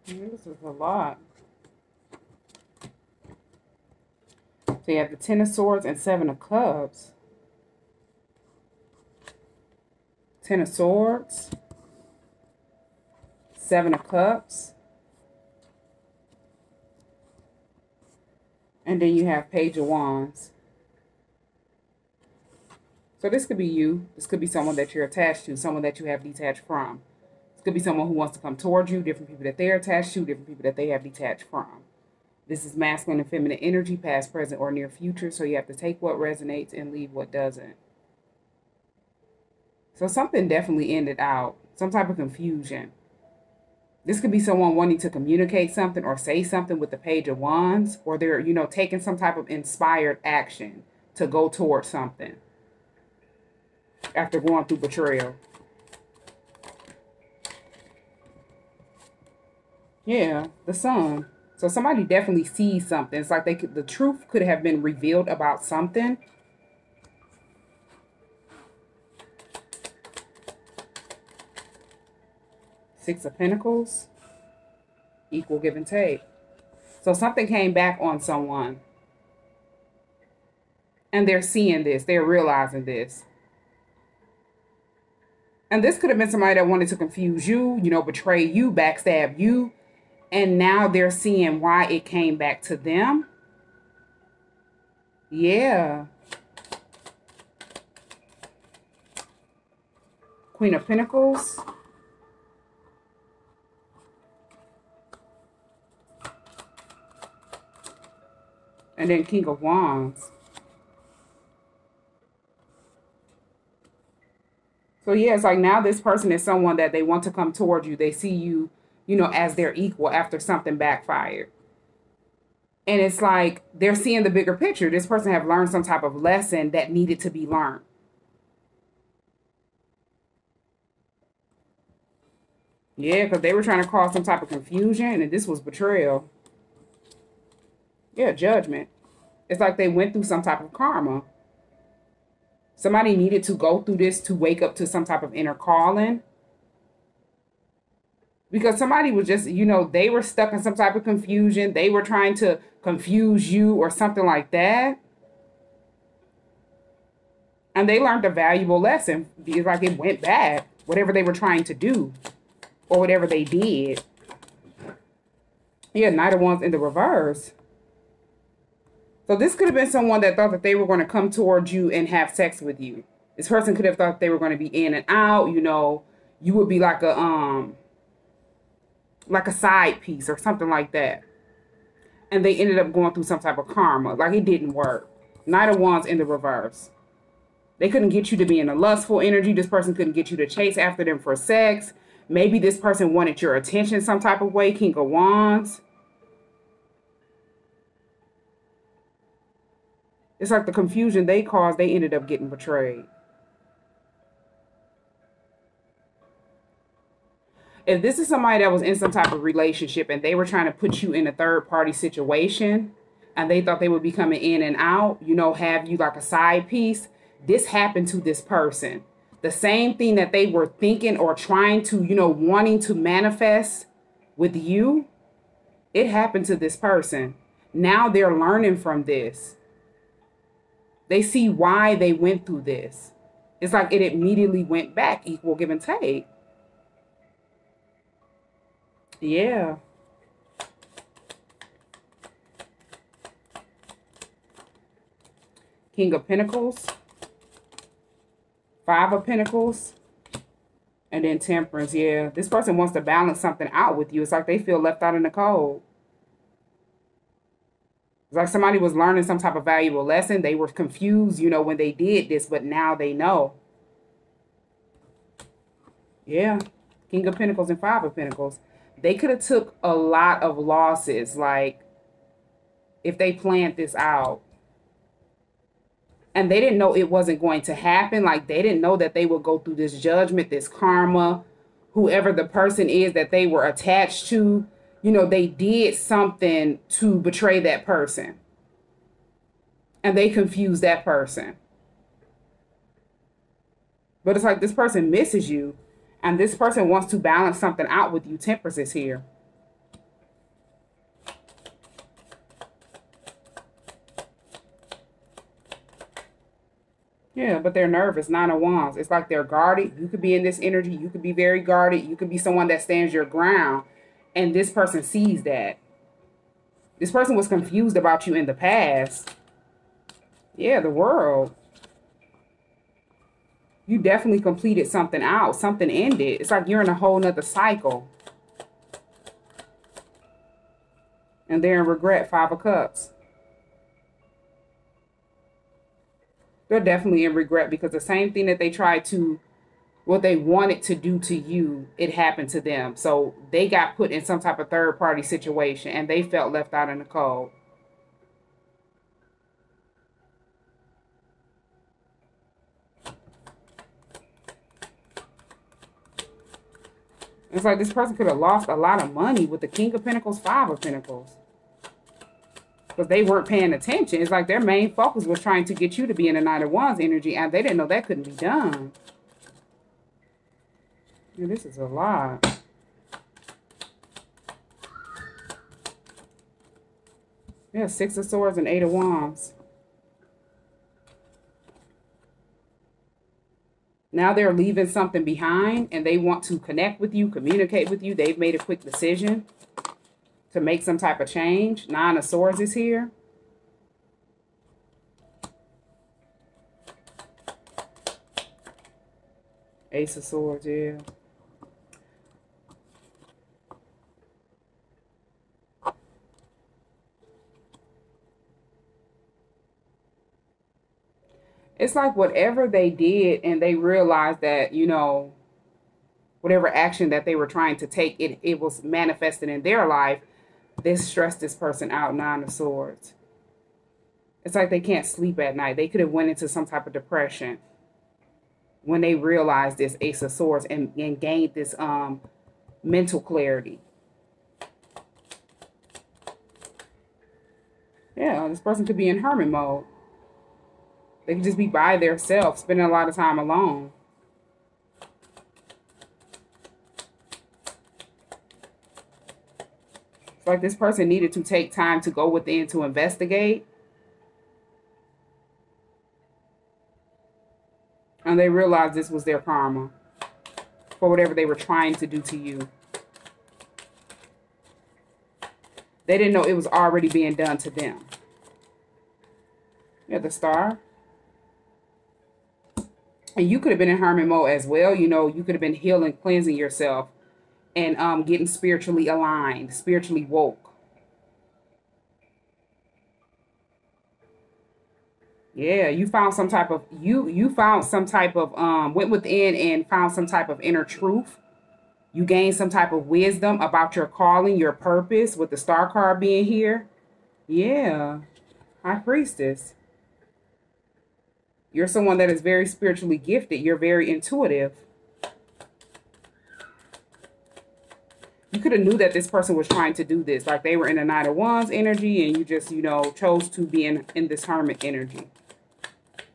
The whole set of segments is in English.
This is a lot. So you have the Ten of Swords and Seven of Cups. Ten of Swords. Seven of Cups. And then you have Page of Wands. So this could be you. This could be someone that you're attached to, someone that you have detached from. This could be someone who wants to come towards you, different people that they're attached to, different people that they have detached from. This is masculine and feminine energy, past, present, or near future. So you have to take what resonates and leave what doesn't. So something definitely ended out. Some type of confusion. This could be someone wanting to communicate something or say something with the Page of Wands. Or they're, taking some type of inspired action to go towards something. After going through betrayal. Yeah, the Sun. So somebody definitely sees something. It's like the truth could have been revealed about something. Six of Pentacles. Equal give and take. So something came back on someone. And they're seeing this. They're realizing this. And this could have been somebody that wanted to confuse you, betray you, backstab you. And now they're seeing why it came back to them. Yeah. Queen of Pentacles. And then King of Wands. So yeah, it's like now this person is someone that they want to come towards you. They see you, as their equal after something backfired. And it's like they're seeing the bigger picture. This person have learned some type of lesson that needed to be learned. Yeah, because they were trying to cause some type of confusion, and this was betrayal. Yeah, judgment. It's like they went through some type of karma. Somebody needed to go through this to wake up to some type of inner calling. Because somebody was just, they were stuck in some type of confusion. They were trying to confuse you or something like that. And they learned a valuable lesson because like it went bad, whatever they were trying to do or whatever they did. Yeah, Knight of Wands in the reverse. So this could have been someone that thought that they were going to come towards you and have sex with you. This person could have thought they were going to be in and out, you would be like a side piece or something like that. And they ended up going through some type of karma. Like it didn't work. Knight of Wands in the reverse. They couldn't get you to be in a lustful energy. This person couldn't get you to chase after them for sex. Maybe this person wanted your attention some type of way. King of Wands. It's like the confusion they caused, they ended up getting betrayed. If this is somebody that was in some type of relationship and they were trying to put you in a third party situation and they thought they would be coming in and out, have you like a side piece, this happened to this person. The same thing that they were thinking or trying to, wanting to manifest with you, it happened to this person. Now they're learning from this. They see why they went through this. It's like it immediately went back, equal give and take. Yeah. King of Pentacles. Five of Pentacles. And then Temperance, yeah. This person wants to balance something out with you. It's like they feel left out in the cold. It's like somebody was learning some type of valuable lesson. They were confused, when they did this, but now they know. Yeah. King of Pentacles and Five of Pentacles. They could have took a lot of losses, like, if they planned this out. And they didn't know it wasn't going to happen. Like, they didn't know that they would go through this judgment, this karma. Whoever the person is that they were attached to, they did something to betray that person. And they confused that person. But it's like this person misses you. And this person wants to balance something out with you. Temperance is here. Yeah, but they're nervous. Nine of Wands. It's like they're guarded. You could be in this energy. You could be very guarded. You could be someone that stands your ground. And this person sees that. This person was confused about you in the past. Yeah, the World. You definitely completed something out. Something ended. It's like you're in a whole nother cycle. And they're in regret. Five of Cups. They're definitely in regret because the same thing that they tried to, what they wanted to do to you, it happened to them. So they got put in some type of third party situation and they felt left out in the cold. It's like this person could have lost a lot of money with the King of Pentacles, Five of Pentacles. Because they weren't paying attention. It's like their main focus was trying to get you to be in the Knight of Wands energy, and they didn't know that couldn't be done. Yeah, this is a lot. Yeah, Six of Swords and Eight of Wands. Now they're leaving something behind, and they want to connect with you, communicate with you. They've made a quick decision to make some type of change. Nine of Swords is here. Ace of Swords, yeah. It's like whatever they did and they realized that, you know, whatever action that they were trying to take, it was manifested in their life. This stressed this person out. Nine of Swords. It's like they can't sleep at night. They could have went into some type of depression when they realized this Ace of Swords and gained this mental clarity. Yeah, this person could be in hermit mode. They could just be by themselves, spending a lot of time alone. It's like this person needed to take time to go within to investigate. And they realized this was their karma for whatever they were trying to do to you. They didn't know it was already being done to them. Yeah, the Star. And you could have been in hermit mode as well. You know, you could have been healing, cleansing yourself, and getting spiritually aligned, spiritually woke. Yeah, you found some type of, you found some type of, went within and found some type of inner truth. You gained some type of wisdom about your calling, your purpose, with the Star card being here. Yeah, High Priestess. You're someone that is very spiritually gifted. You're very intuitive. You could have knew that this person was trying to do this. Like they were in a Knight of Wands energy and you just, you know, chose to be in this hermit energy.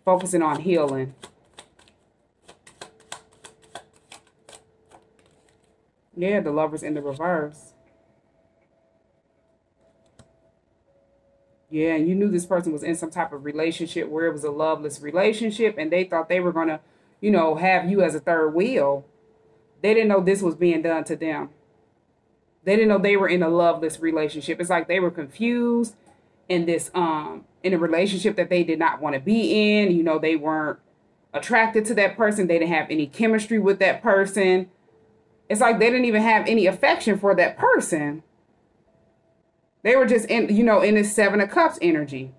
Focusing on healing. Yeah, the Lovers in the reverse. Yeah, and you knew this person was in some type of relationship where it was a loveless relationship and they thought they were going to, you know, have you as a third wheel. They didn't know this was being done to them. They didn't know they were in a loveless relationship. It's like they were confused in this, in a relationship that they did not want to be in. You know, they weren't attracted to that person. They didn't have any chemistry with that person. It's like they didn't even have any affection for that person. They were just in, you know, in this Seven of Cups energy.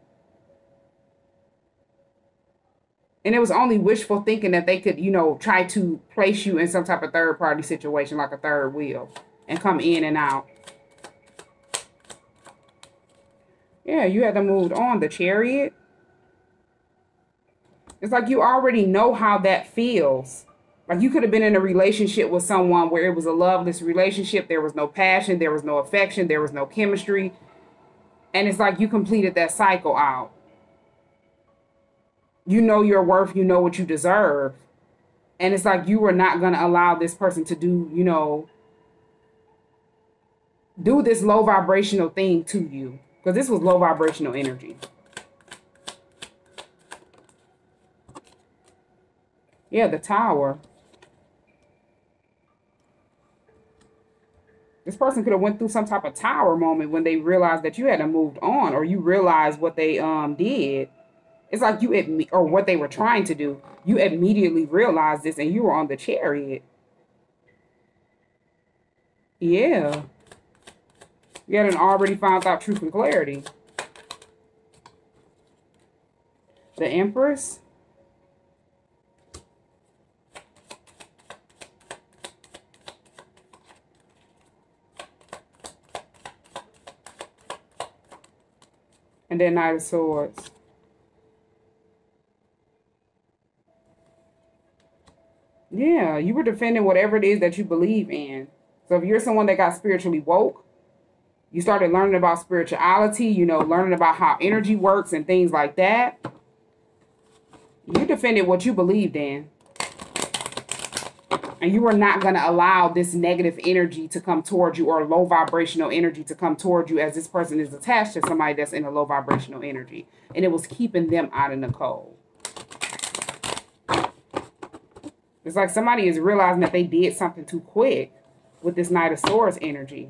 And it was only wishful thinking that they could, you know, try to place you in some type of third party situation like a third wheel and come in and out. Yeah, you had to move on. The Chariot. It's like you already know how that feels. Like you could have been in a relationship with someone where it was a loveless relationship. There was no passion. There was no affection. There was no chemistry. And it's like you completed that cycle out. You know your worth. You know what you deserve. And it's like you were not going to allow this person to do, you know, do this low vibrational thing to you. Because this was low vibrational energy. Yeah, the Tower. This person could have went through some type of tower moment when they realized that you hadn't moved on, or you realized what they did. It's like or what they were trying to do. You immediately realized this and you were on the Chariot. Yeah. You hadn't already found out truth and clarity. The Empress. And then Knight of Swords. Yeah, you were defending whatever it is that you believe in. So if you're someone that got spiritually woke, you started learning about spirituality, you know, learning about how energy works and things like that. You defended what you believed in. And you were not going to allow this negative energy to come towards you, or low vibrational energy to come towards you, as this person is attached to somebody that's in a low vibrational energy. And it was keeping them out in the cold. It's like somebody is realizing that they did something too quick with this Knight of Swords energy.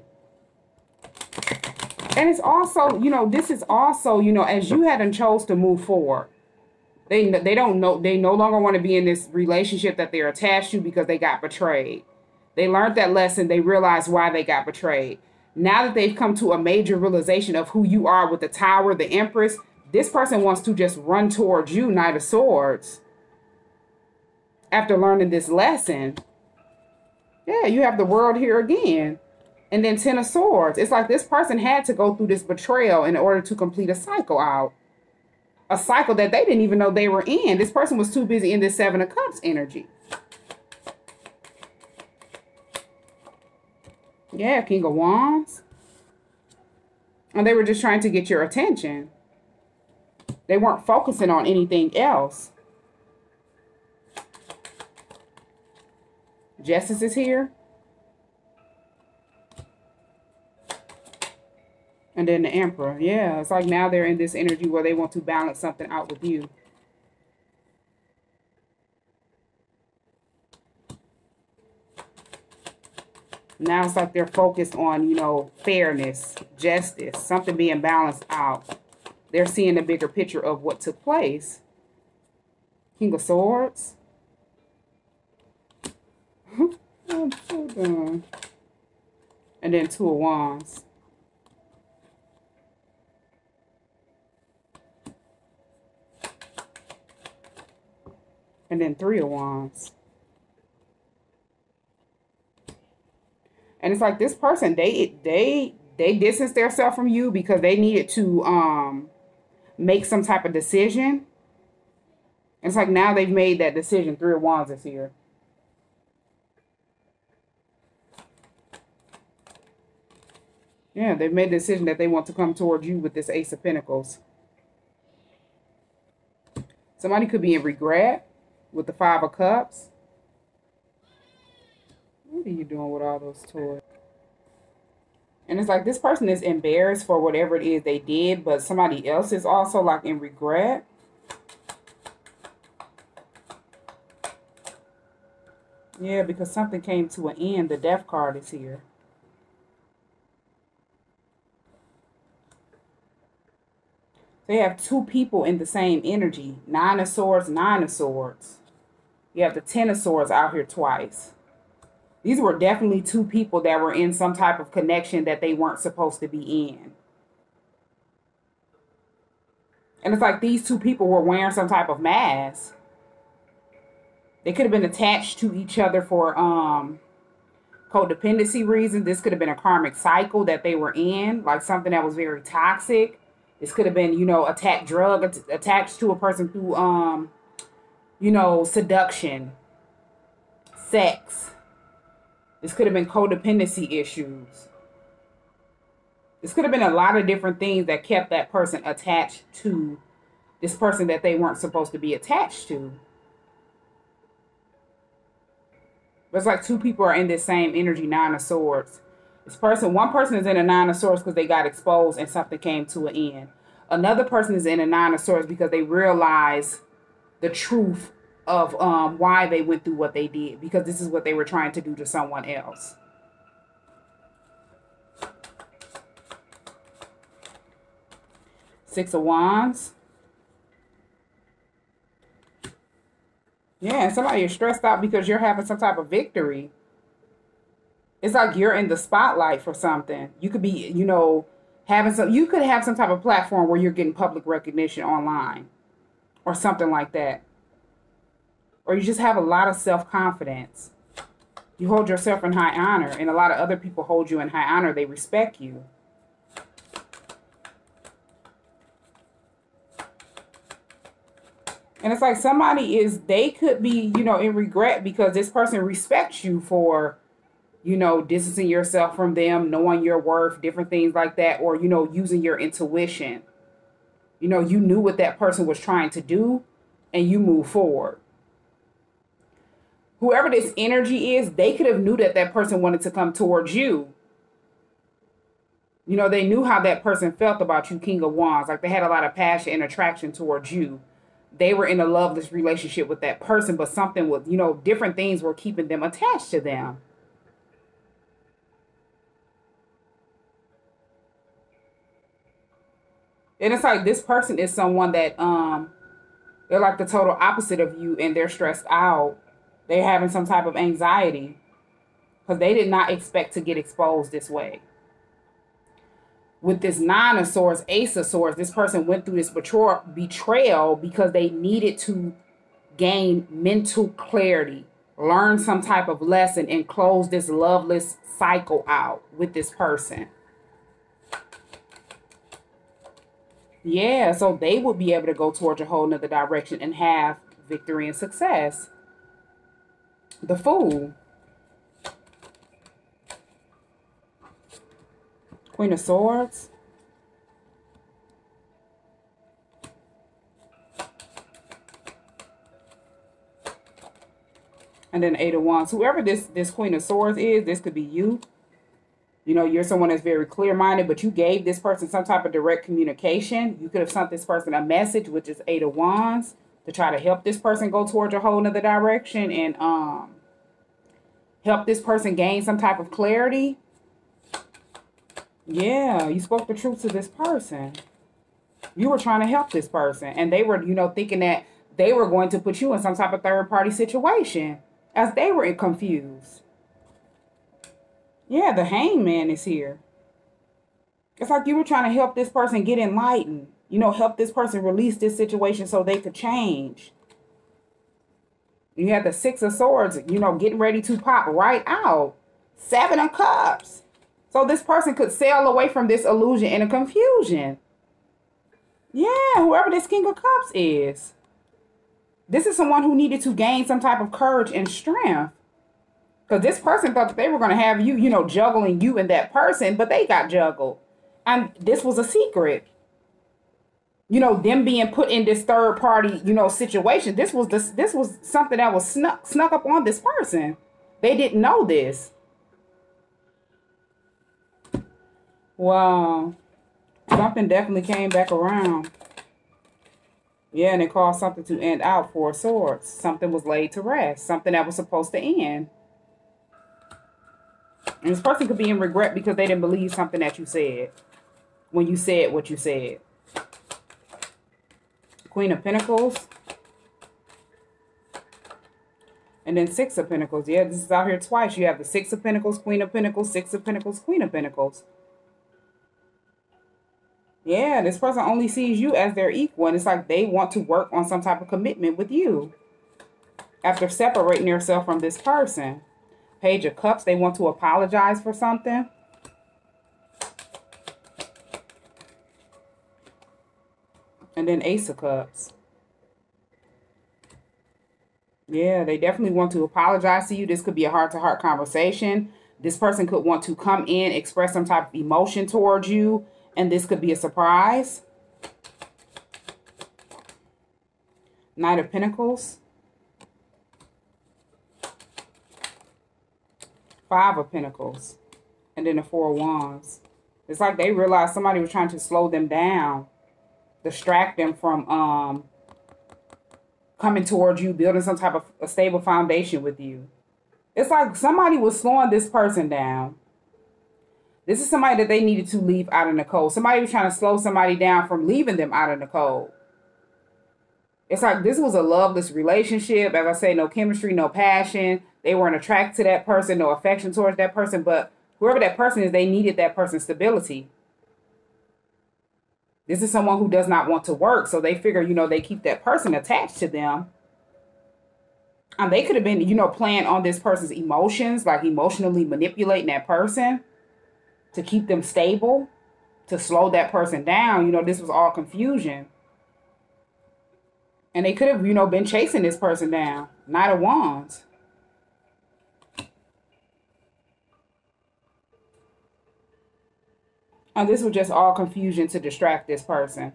And it's also, you know, this is also, you know, as you hadn't chose to move forward. They don't know, they no longer want to be in this relationship that they're attached to because they got betrayed. They learned that lesson. They realized why they got betrayed. Now that they've come to a major realization of who you are with the Tower, the Empress, this person wants to just run towards you, Knight of Swords. After learning this lesson. Yeah, you have the World here again. And then Ten of Swords. It's like this person had to go through this betrayal in order to complete a cycle out. A cycle that they didn't even know they were in. This person was too busy in this Seven of Cups energy. Yeah, King of Wands. And they were just trying to get your attention. They weren't focusing on anything else. Justice is here. And then the Emperor. Yeah, it's like now they're in this energy where they want to balance something out with you. Now it's like they're focused on, you know, fairness, justice, something being balanced out. They're seeing the bigger picture of what took place. King of Swords. I'm so done. And then Two of Wands. And then Three of Wands. And it's like this person, they distanced themselves from you because they needed to make some type of decision. And it's like now they've made that decision. Three of Wands is here. Yeah, they've made the decision that they want to come towards you with this Ace of Pentacles. Somebody could be in regret with the Five of Cups. What are you doing with all those toys? And it's like this person is embarrassed for whatever it is they did, but somebody else is also like in regret. Yeah, because something came to an end. The Death card is here. So you have two people in the same energy. Nine of Swords, Nine of Swords. You have the Ten of Swords out here twice. These were definitely two people that were in some type of connection that they weren't supposed to be in. And it's like these two people were wearing some type of mask. They could have been attached to each other for codependency reasons. This could have been a karmic cycle that they were in, like something that was very toxic. This could have been, you know, attached to a person through, you know, seduction, sex. This could have been codependency issues. This could have been a lot of different things that kept that person attached to this person that they weren't supposed to be attached to. But it's like two people are in this same energy, Nine of Swords. This person, one person is in a Nine of Swords because they got exposed and something came to an end. Another person is in a Nine of Swords because they realize the truth of why they went through what they did, because this is what they were trying to do to someone else. Six of Wands. Yeah, somebody is stressed out because you're having some type of victory. It's like you're in the spotlight for something. You could be, you know, you could have some type of platform where you're getting public recognition online or something like that. Or you just have a lot of self-confidence. You hold yourself in high honor, and a lot of other people hold you in high honor. They respect you. And it's like they could be, you know, in regret because this person respects you for, you know, distancing yourself from them, knowing your worth, different things like that, or, you know, using your intuition. You know, you knew what that person was trying to do and you move forward. Whoever this energy is, they could have knew that that person wanted to come towards you. You know, they knew how that person felt about you, King of Wands. Like they had a lot of passion and attraction towards you. They were in a loveless relationship with that person, but something was, you know, different things were keeping them attached to them. And it's like this person is someone that they're like the total opposite of you, and they're stressed out. They're having some type of anxiety because they did not expect to get exposed this way. With this Nine of Swords, Ace of Swords, this person went through this betrayal because they needed to gain mental clarity, learn some type of lesson, and close this loveless cycle out with this person. Yeah, so they would be able to go towards a whole nother direction and have victory and success. The Fool. Queen of Swords. And then Eight of Wands. Whoever this Queen of Swords is, this could be you. You know, you're someone that's very clear-minded, but you gave this person some type of direct communication. You could have sent this person a message, which is Eight of Wands, to try to help this person go towards a whole nother direction and help this person gain some type of clarity. Yeah, you spoke the truth to this person. You were trying to help this person, and they were, you know, thinking that they were going to put you in some type of third-party situation as they were confused. Yeah, the Hangman is here. It's like you were trying to help this person get enlightened. You know, help this person release this situation so they could change. You had the Six of Swords, you know, getting ready to pop right out. Seven of Cups. So this person could sail away from this illusion and a confusion. Yeah, whoever this King of Cups is. This is someone who needed to gain some type of courage and strength. Because this person thought that they were going to have you, you know, juggling you and that person, but they got juggled. And this was a secret. You know, them being put in this third party, you know, situation. This was something that was snuck up on this person. They didn't know this. Wow. Something definitely came back around. Yeah, and it caused something to end out. Four of Swords. Something was laid to rest. Something that was supposed to end. And this person could be in regret because they didn't believe something that you said. When you said what you said. Queen of Pentacles. And then Six of Pentacles. Yeah, this is out here twice. You have the Six of Pentacles, Queen of Pentacles, Six of Pentacles, Queen of Pentacles. Yeah, this person only sees you as their equal. And it's like they want to work on some type of commitment with you. After separating themselves from this person. Page of Cups, they want to apologize for something. And then Ace of Cups. Yeah, they definitely want to apologize to you. This could be a heart-to-heart conversation. This person could want to come in, express some type of emotion towards you. And this could be a surprise. Knight of Pentacles. Five of Pentacles. And then the Four of Wands. It's like they realized somebody was trying to slow them down. Distract them from coming towards you, building some type of a stable foundation with you. It's like somebody was slowing this person down. This is somebody that they needed to leave out in the cold. Somebody was trying to slow somebody down from leaving them out in the cold. It's like this was a loveless relationship. As I say, no chemistry, no passion. They weren't attracted to that person, no affection towards that person. But whoever that person is, they needed that person's stability. This is someone who does not want to work. So they figure, they keep that person attached to them. And they could have been, playing on this person's emotions, like emotionally manipulating that person to keep them stable, to slow that person down. This was all confusion. And they could have, been chasing this person down. Knight of Wands. And this was just all confusion to distract this person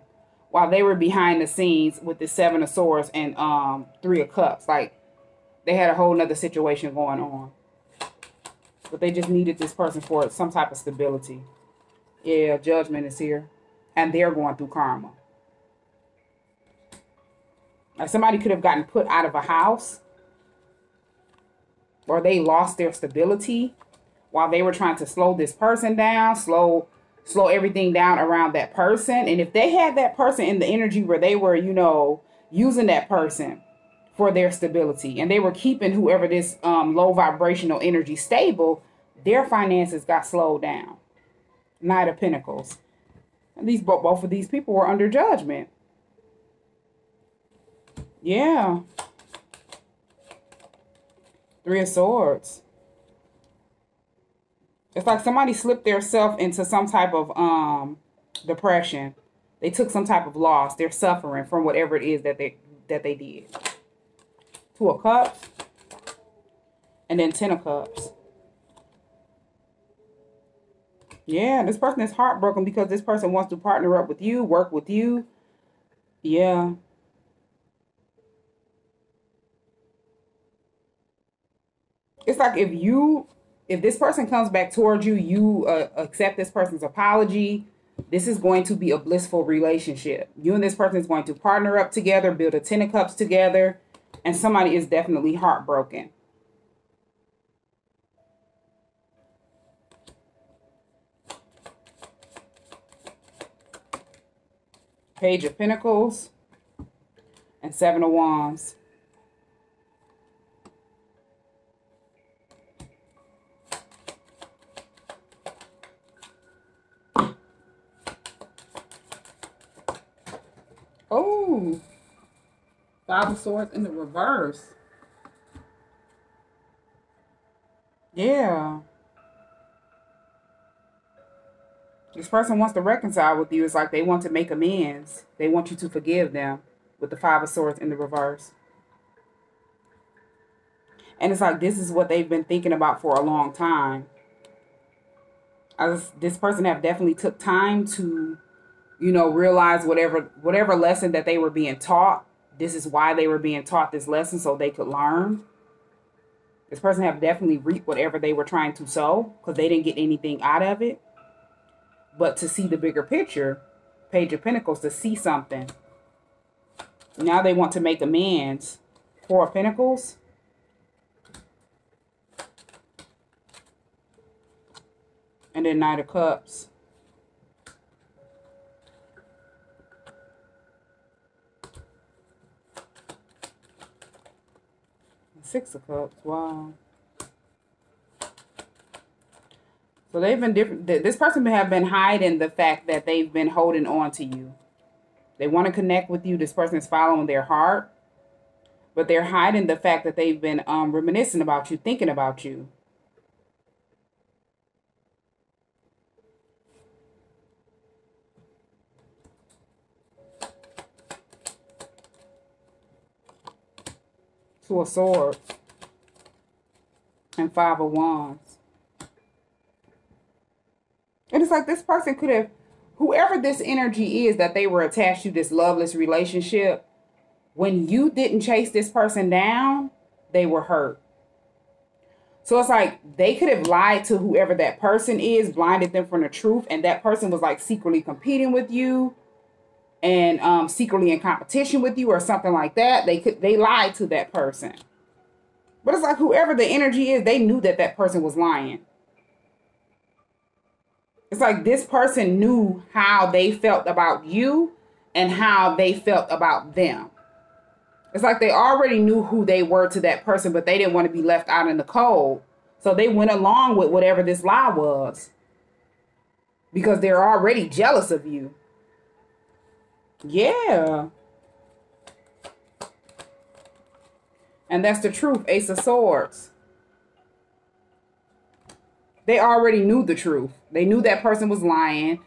while they were behind the scenes with the Seven of Swords and Three of Cups. Like, they had a whole nother situation going on. But they just needed this person for some type of stability. Yeah, Judgment is here. And they're going through karma. Like somebody could have gotten put out of a house. Or they lost their stability while they were trying to slow this person down, slow everything down around that person. And if they had that person in the energy where they were, using that person for their stability, and they were keeping whoever this low vibrational energy stable, their finances got slowed down. Knight of Pentacles. And both of these people were under judgment. Yeah. Three of Swords. It's like somebody slipped theirself into some type of depression. They took some type of loss. They're suffering from whatever it is that they did. Two of Cups. And then Ten of Cups. Yeah, this person is heartbroken because this person wants to partner up with you, work with you. Yeah. It's like if this person comes back towards you, you accept this person's apology, this is going to be a blissful relationship. You and this person is going to partner up together, build a Ten of Cups together, and somebody is definitely heartbroken. Page of Pentacles and Seven of Wands. Oh, Five of Swords in the reverse. Yeah. This person wants to reconcile with you. It's like they want to make amends. They want you to forgive them with the Five of Swords in the reverse. And it's like this is what they've been thinking about for a long time. This person have definitely took time to, realize whatever lesson that they were being taught. This is why they were being taught this lesson, so they could learn. This person have definitely reaped whatever they were trying to sow because they didn't get anything out of it. But to see the bigger picture, Page of Pentacles, to see something. Now they want to make amends. Four of Pentacles. And then Knight of Cups. Six of Cups. Wow. So they've been different. This person have been hiding the fact that they've been holding on to you. They want to connect with you. This person is following their heart. But they're hiding the fact that they've been reminiscing about you, thinking about you. Two of Swords and Five of Wands. And it's like this person could have, whoever this energy is that they were attached to, this loveless relationship, when you didn't chase this person down, they were hurt. So it's like they could have lied to whoever that person is, blinded them from the truth, and that person was like secretly competing with you. and secretly in competition with you or something like that. They lied to that person. But it's like whoever the energy is, they knew that that person was lying. It's like this person knew how they felt about you and how they felt about them. It's like they already knew who they were to that person, but they didn't want to be left out in the cold. So they went along with whatever this lie was because they're already jealous of you. Yeah. And that's the truth, Ace of Swords. They already knew the truth. They knew that person was lying.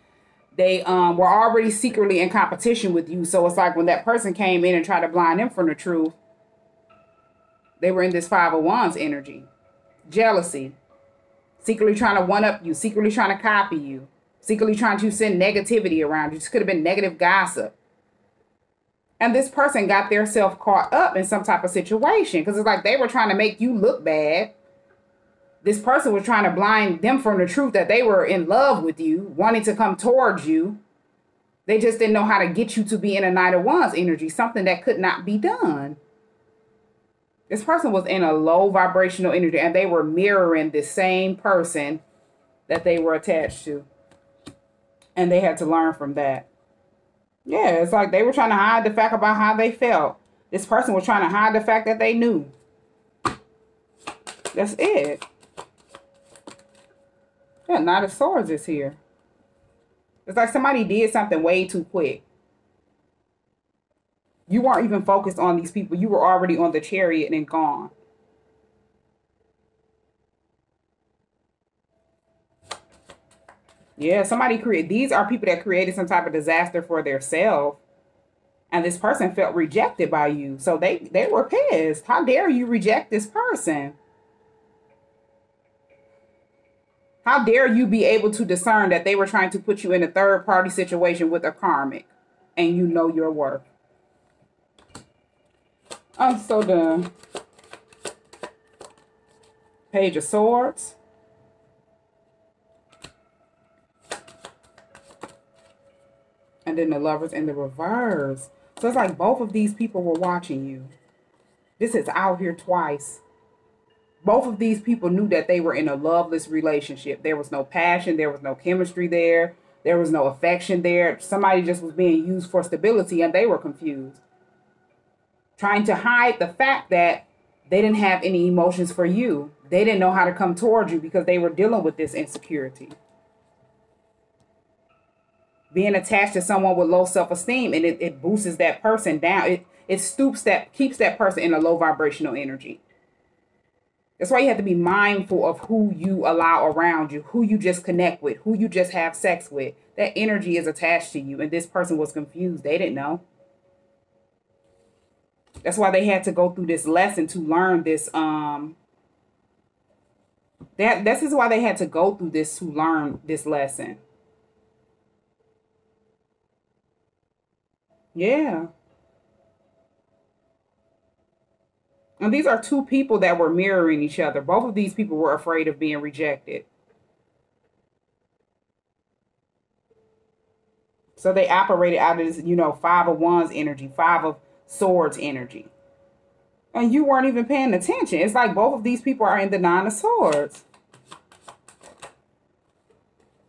They were already secretly in competition with you. So it's like when that person came in and tried to blind them from the truth, they were in this Five of Wands energy. Jealousy. Secretly trying to one-up you. Secretly trying to copy you. Secretly trying to send negativity around you. This could have been negative gossip. And this person got their self caught up in some type of situation. Because it's like they were trying to make you look bad. This person was trying to blind them from the truth that they were in love with you, wanting to come towards you. They just didn't know how to get you to be in a Knight of Wands energy, something that could not be done. This person was in a low vibrational energy, and they were mirroring the same person that they were attached to. And they had to learn from that. Yeah, it's like they were trying to hide the fact about how they felt. This person was trying to hide the fact that they knew. That's it. Yeah, Knight of Swords is here. It's like somebody did something way too quick. You weren't even focused on these people. You were already on the Chariot and gone. Yeah, somebody created. These are people that created some type of disaster for themselves. And this person felt rejected by you. So they were pissed. How dare you reject this person? How dare you be able to discern that they were trying to put you in a third party situation with a karmic and you know your worth? I'm so done. Page of Swords. And then the Lovers in the reverse. So it's like both of these people were watching you. This is out here twice. Both of these people knew that they were in a loveless relationship. There was no passion. There was no chemistry there. There was no affection there. Somebody just was being used for stability and they were confused. Trying to hide the fact that they didn't have any emotions for you. They didn't know how to come towards you because they were dealing with this insecurity. Being attached to someone with low self-esteem, and it boosts that person down. It stoops that, keeps that person in a low vibrational energy. That's why you have to be mindful of who you allow around you, who you just connect with, who you just have sex with. That energy is attached to you, and this person was confused. They didn't know. That's why they had to go through this lesson to learn this. This is why they had to go through this to learn this lesson. Yeah. And these are two people that were mirroring each other. Both of these people were afraid of being rejected. So they operated out of this, Five of Wands energy, Five of Swords energy. And you weren't even paying attention. It's like both of these people are in the Nine of Swords.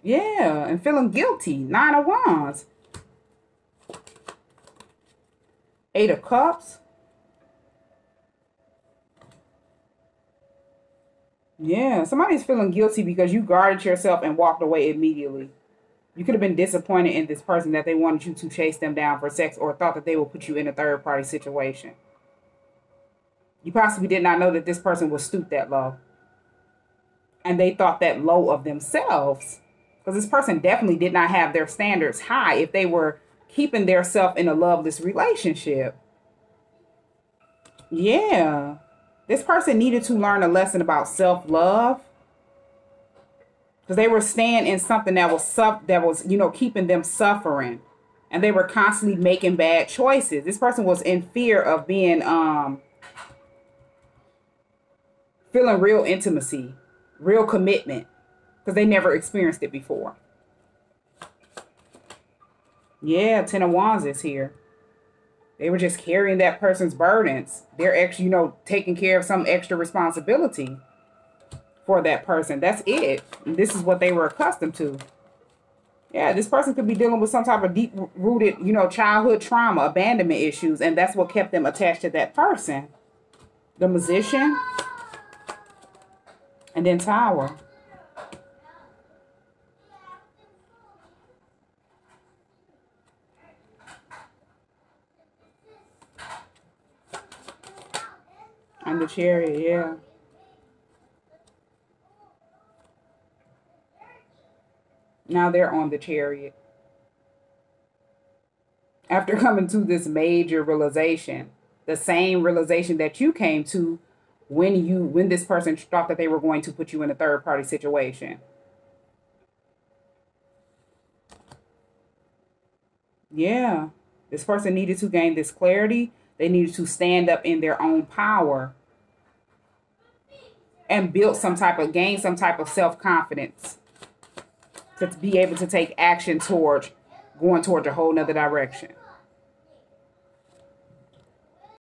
Yeah, and feeling guilty. Nine of Wands. Eight of Cups. Yeah, somebody's feeling guilty because you guarded yourself and walked away immediately. You could have been disappointed in this person that they wanted you to chase them down for sex or thought that they would put you in a third party situation. You possibly did not know that this person was stooped that low. And they thought that low of themselves. Because this person definitely did not have their standards high if they were keeping their self in a loveless relationship. Yeah. This person needed to learn a lesson about self-love. Because they were staying in something that was keeping them suffering. And they were constantly making bad choices. This person was in fear of being, feeling real intimacy, real commitment. Because they never experienced it before. Yeah, Ten of Wands is here. They were just carrying that person's burdens. They're actually, taking care of some extra responsibility for that person. That's it. This is what they were accustomed to. Yeah, this person could be dealing with some type of deep-rooted, childhood trauma, abandonment issues, and that's what kept them attached to that person. The Magician, and then Tower. And the Chariot, yeah. Now they're on the Chariot. After coming to this major realization, the same realization that you came to when this person thought that they were going to put you in a third party situation. Yeah. This person needed to gain this clarity. They needed to stand up in their own power and gain some type of self-confidence to be able to take action towards going towards a whole nother direction.